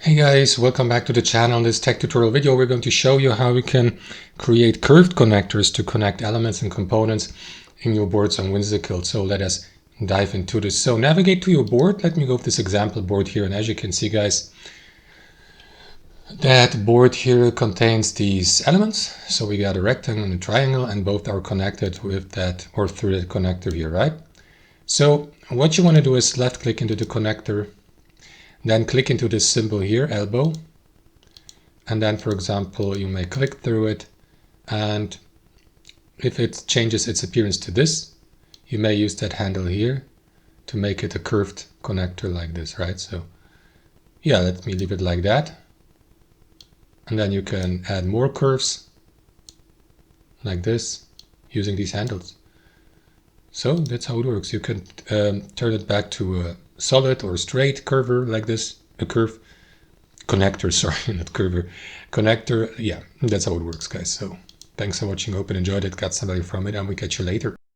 Hey guys, welcome back to the channel. In this tech tutorial video, we're going to show you how we can create curved connectors to connect elements and components in your boards on Whimsical. So let us dive into this. So navigate to your board. Let me go with this example board here. And as you can see, guys, that board here contains these elements. So we got a rectangle and a triangle, and both are connected with that or through the connector here, right? So what you want to do is left click into the connector. Then click into this symbol here, elbow, and then, for example, you may click through it, and if it changes its appearance to this, you may use that handle here to make it a curved connector like this, right? So yeah, let me leave it like that. And then you can add more curves like this using these handles. So that's how it works. You can turn it back to a solid or straight curver like this, a curve connector, sorry, not curver, connector. Yeah, that's how it works, guys. So thanks for watching. Hope you enjoyed it, got some value from it, and we catch you later.